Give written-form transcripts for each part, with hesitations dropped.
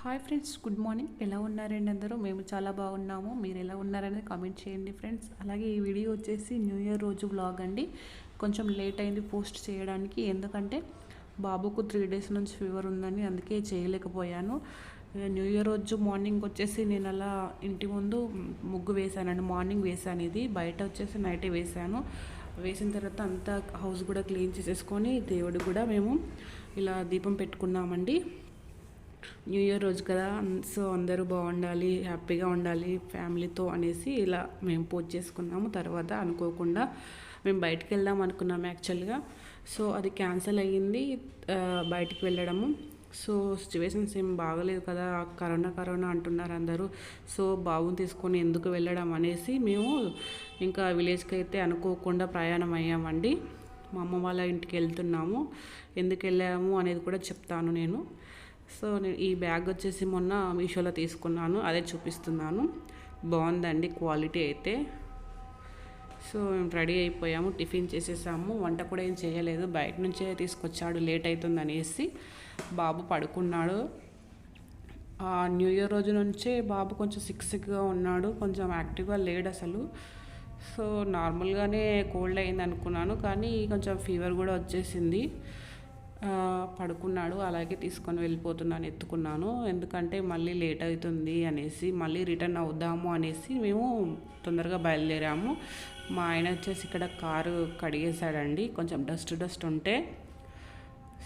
Hi friends, good morning. ఎలా ఉన్నారండి అందరూ? మేము చాలా బాగున్నాము. మీరు ఎలా ఉన్నారనేది కామెంట్ చేయండి ఫ్రెండ్స్. అలాగే ఈ వీడియో వచ్చేసి న్యూ ఇయర్ రోజు వ్లాగ్ అండి. కొంచెం లేట్ అయింది పోస్ట్ చేయడానికి, ఎందుకంటే బాబుకు 3 డేస్ నుంచి ఫీవర్ ఉందని అందుకే చేయలేకపోయాను. న్యూ ఇయర్ రోజు మార్నింగ్ వచ్చేసి నేను అలా ఇంటి ముందు ముగ్గు వేశానండి. మార్నింగ్ వేశాను, ఇది బయట వచ్చేసి నైటే వేశాను. వేసిన తర్వాత అంతా హౌస్ కూడా క్లీన్ చేసేసుకొని దేవుడు కూడా మేము ఇలా దీపం పెట్టుకున్నామండి. న్యూ ఇయర్ రోజు కదా, సో అందరూ బాగుండాలి, హ్యాపీగా ఉండాలి ఫ్యామిలీతో అనేసి ఇలా మేము పూజ చేసుకున్నాము. తర్వాత అనుకోకుండా మేము బయటికి వెళ్దాం అనుకున్నాము యాక్చువల్గా. సో అది క్యాన్సిల్ అయ్యింది, బయటికి వెళ్ళడము. సో సిచ్యువేషన్స్ ఏం బాగలేదు కదా, కరోనా అంటున్నారు అందరూ. సో బాబుని తీసుకొని ఎందుకు వెళ్ళడం అనేసి మేము ఇంకా విలేజ్కి అయితే అనుకోకుండా ప్రయాణం అయ్యామండి. మా అమ్మ వాళ్ళ ఇంటికి వెళ్తున్నాము. ఎందుకు వెళ్ళాము అనేది కూడా చెప్తాను నేను. సో నేను ఈ బ్యాగ్ వచ్చేసి మొన్న మీషోలో తీసుకున్నాను, అదే చూపిస్తున్నాను. బాగుందండి క్వాలిటీ అయితే. సో మేము రెడీ అయిపోయాము, టిఫిన్ చేసేసాము. వంట కూడా ఏం చేయలేదు, బయట నుంచే తీసుకొచ్చాడు, లేట్ అవుతుంది అనేసి. బాబు పడుకున్నాడు. న్యూ ఇయర్ రోజు నుంచే బాబు కొంచెం సిక్గా ఉన్నాడు, కొంచెం యాక్టివ్గా లేడు అసలు. సో నార్మల్గానే కోల్డ్ అయింది అనుకున్నాను, కానీ కొంచెం ఫీవర్ కూడా వచ్చేసింది. పడుకున్నాడు. అలాగే తీసుకొని వెళ్ళిపోతున్నాను, ఎత్తుకున్నాను. ఎందుకంటే మళ్ళీ లేట్ అవుతుంది అనేసి, మళ్ళీ రిటర్న్ అవుదాము అనేసి మేము తొందరగా బయలుదేరాము. మా ఆయన వచ్చేసి ఇక్కడ కారు కడిగేశాడండి, కొంచెం డస్ట్ ఉంటే.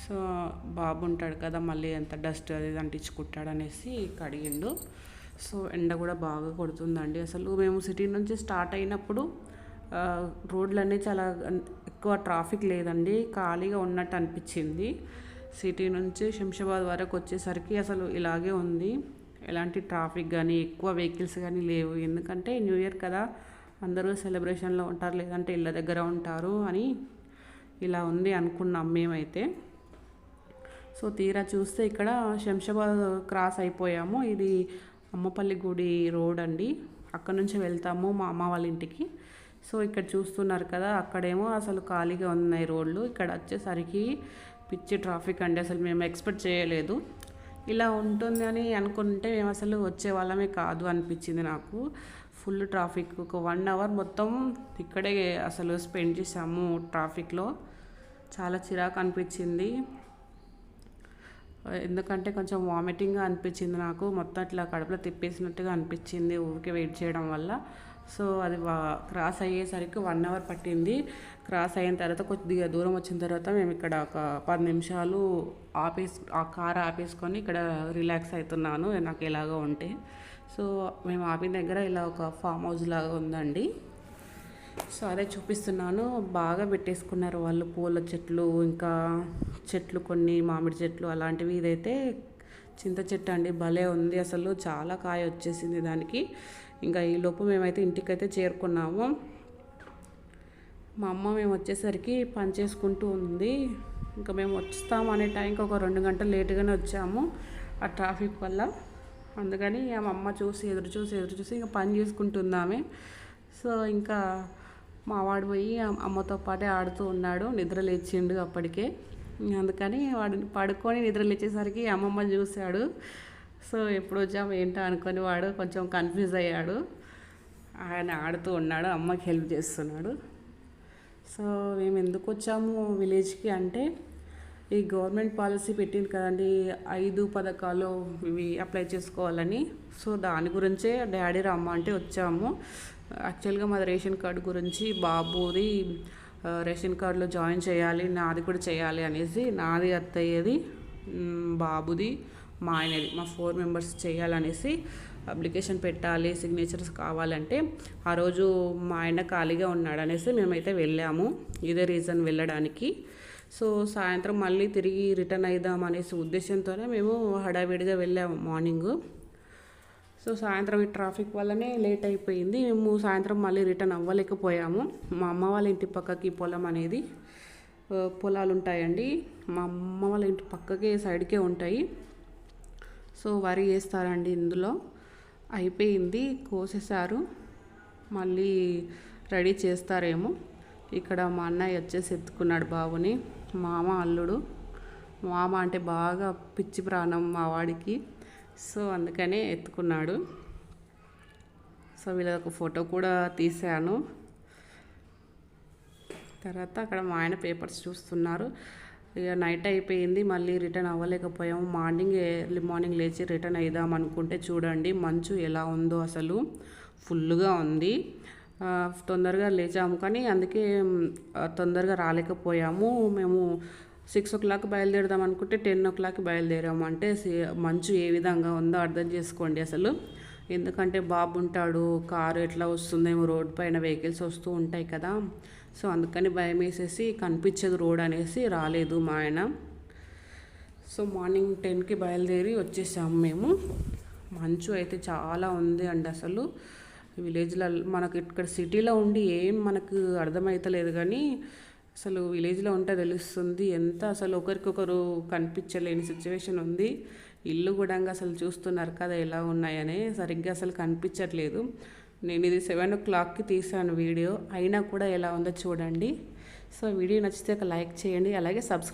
సో బాబు ఉంటాడు కదా, మళ్ళీ ఎంత డస్ట్ అది అంటించుకుంటాడు అనేసి కడిగిండు. సో ఎండ కూడా బాగా కొడుతుందండి. అసలు మేము సిటీ నుంచి స్టార్ట్ అయినప్పుడు రోడ్లన్నీ చాలా ఎక్కువ ట్రాఫిక్ లేదండి, ఖాళీగా ఉన్నట్టు అనిపించింది. సిటీ నుంచి శంషాబాద్ వరకు వచ్చేసరికి అసలు ఇలాగే ఉంది, ఎలాంటి ట్రాఫిక్ కానీ ఎక్కువ వెహికల్స్ కానీ లేవు. ఎందుకంటే న్యూ ఇయర్ కదా, అందరూ సెలబ్రేషన్లో ఉంటారు, లేదంటే ఇళ్ళ దగ్గర ఉంటారు అని ఇలా ఉంది అనుకున్నాం మేమైతే. సో తీరా చూస్తే ఇక్కడ శంషాబాద్ క్రాస్ అయిపోయాము. ఇది అమ్మపల్లి గుడి రోడ్ అండి, అక్కడ నుంచి వెళ్తాము మా అమ్మ వాళ్ళ ఇంటికి. సో ఇక్కడ చూస్తున్నారు కదా, అక్కడేమో అసలు ఖాళీగా ఉన్నాయి రోడ్లు. ఇక్కడ వచ్చేసరికి పిచ్చి ట్రాఫిక్ అండి, అసలు మేము ఎక్స్పెక్ట్ చేయలేదు ఇలా ఉంటుంది అని. అనుకుంటే మేము అసలు వచ్చే వాళ్ళమే కాదు అనిపించింది నాకు. ఫుల్ ట్రాఫిక్, ఒక 1 అవర్ మొత్తం ఇక్కడే అసలు స్పెండ్ చేసాము ట్రాఫిక్లో. చాలా చిరాకు అనిపించింది, ఎందుకంటే కొంచెం వామిటింగ్గా అనిపించింది నాకు. మొత్తం ఇట్లా కడుపులో తిప్పేసినట్టుగా అనిపించింది ఊరికే వెయిట్ చేయడం వల్ల. సో అది క్రాస్ అయ్యేసరికి 1 అవర్ పట్టింది. క్రాస్ అయిన తర్వాత కొద్దిగా దూరం వచ్చిన తర్వాత మేము ఇక్కడ ఒక 10 నిమిషాలు ఆ కార్ ఆపేసుకొని ఇక్కడ రిలాక్స్ అవుతున్నాను, నాకు ఎలాగో ఉంటే. సో మేము ఆపిన దగ్గర ఇలా ఒక ఫామ్ హౌస్ లాగా ఉందండి. సో అదే చూపిస్తున్నాను. బాగా పెట్టేసుకున్నారు వాళ్ళు, పూల చెట్లు, ఇంకా చెట్లు కొన్ని మామిడి చెట్లు అలాంటివి. ఇదైతే చింత చెట్టు అండి, భలే ఉంది అసలు, చాలా కాయ వచ్చేసింది దానికి. ఇంకా ఈ లోపు మేమైతే ఇంటికైతే చేరుకున్నాము. మా అమ్మ మేము వచ్చేసరికి పని చేసుకుంటూ ఉంది. ఇంకా మేము వస్తాము అనే టైంకి ఒక 2 గంటలు లేటుగానే వచ్చాము ఆ ట్రాఫిక్ వల్ల. అందుకని మా అమ్మ ఎదురు చూసి ఇంకా పని చేసుకుంటుందామే. సో ఇంకా మావాడు పోయి అమ్మతో పాటే ఆడుతూ ఉన్నాడు, నిద్ర లేచిండు అప్పటికే. అందుకని వాడు పడుకొని నిద్ర లేచేసరికి అమ్మమ్మని చూశాడు. సో ఎప్పుడు వచ్చాము ఏంటో అనుకొని వాడు కొంచెం కన్ఫ్యూజ్ అయ్యాడు. ఆయన ఆడుతూ ఉన్నాడు, అమ్మకి హెల్ప్ చేస్తున్నాడు. సో మేము ఎందుకు వచ్చాము విలేజ్కి అంటే, ఈ గవర్నమెంట్ పాలసీ పెట్టింది కదండి, 5 పథకాలు ఇవి అప్లై చేసుకోవాలని. సో దాని గురించే డాడీ రమ్మంటే వచ్చాము. యాక్చువల్గా మాది రేషన్ కార్డు గురించి, బాబుది రేషన్ కార్డులో జాయిన్ చేయాలి, నాది కూడా చేయాలి అనేసి, నాది అత్తయ్యది, బాబుది, మా ఆయనది, మా 4 మెంబర్స్ చేయాలనేసి అప్లికేషన్ పెట్టాలి, సిగ్నేచర్స్ కావాలంటే. ఆ రోజు మా ఆయన ఖాళీగా ఉన్నాడు అనేసి మేమైతే వెళ్ళాము, ఇదే రీజన్ వెళ్ళడానికి. సో సాయంత్రం మళ్ళీ తిరిగి రిటర్న్ అయిద్దాం అనేసి ఉద్దేశంతోనే మేము హడావిడిగా వెళ్ళాము మార్నింగ్. సో సాయంత్రం ఈ ట్రాఫిక్ వల్లనే లేట్ అయిపోయింది. మేము సాయంత్రం మళ్ళీ రిటర్న్ అవ్వలేకపోయాము. మా అమ్మ వాళ్ళ ఇంటి పక్కకి పొలం అనేది, పొలాలు ఉంటాయండి, మా అమ్మ వాళ్ళ ఇంటి పక్కకే సైడ్కే ఉంటాయి. సో వరి వేస్తారండి ఇందులో. అయిపోయింది, కోసేసారు, మళ్ళీ రెడీ చేస్తారేమో. ఇక్కడ మా అన్నయ్య వచ్చేసి ఎత్తుకున్నాడు బాబుని, మామ అల్లుడు. మామ అంటే బాగా పిచ్చి ప్రాణం మా వాడికి. సో అందుకనే ఎత్తుకున్నాడు. సో వీళ్ళకి ఫోటో కూడా తీశాను. తర్వాత అక్కడ మా ఆయన పేపర్స్ చూస్తున్నారు. ఇక నైట్ అయిపోయింది, మళ్ళీ రిటర్న్ అవ్వలేకపోయాము. ఎర్లీ మార్నింగ్ లేచి రిటర్న్ అయిదాం అనుకుంటే చూడండి మంచు ఎలా ఉందో, అసలు ఫుల్గా ఉంది. తొందరగా లేచాము కానీ అందుకే తొందరగా రాలేకపోయాము. మేము 6 o'clock బయలుదేరదాం అనుకుంటే 10 o'clock బయలుదేరాము. అంటే మంచు ఏ విధంగా ఉందో అర్థం చేసుకోండి అసలు. ఎందుకంటే బాబు ఉంటాడు, కారు ఎట్లా వస్తుందేమో, రోడ్ పైన వెహికల్స్ వస్తూ ఉంటాయి కదా. సో అందుకని భయం వేసేసి కనిపించదు రోడ్ అనేసి రాలేదు మా ఆయన. సో మార్నింగ్ 10కి బయలుదేరి వచ్చేసాము మేము. మంచు అయితే చాలా ఉంది అండి అసలు. విలేజ్లో మనకు ఇక్కడ సిటీలో ఉండి ఏం మనకు అర్థమవుతలేదు కానీ అసలు విలేజ్లో ఉంటే తెలుస్తుంది ఎంత అసలు ఒకరికొకరు కనిపించలేని సిచ్యువేషన్ ఉంది. ఇల్లు కూడా అసలు చూస్తున్నారు కదా ఎలా ఉన్నాయని, సరిగ్గా అసలు కనిపించట్లేదు. నేను ఇది 7 o'clockకి తీసాను వీడియో, అయినా కూడా ఎలా ఉందో చూడండి. సో వీడియో నచ్చితే ఒక లైక్ చేయండి, అలాగే సబ్స్క్రైబ్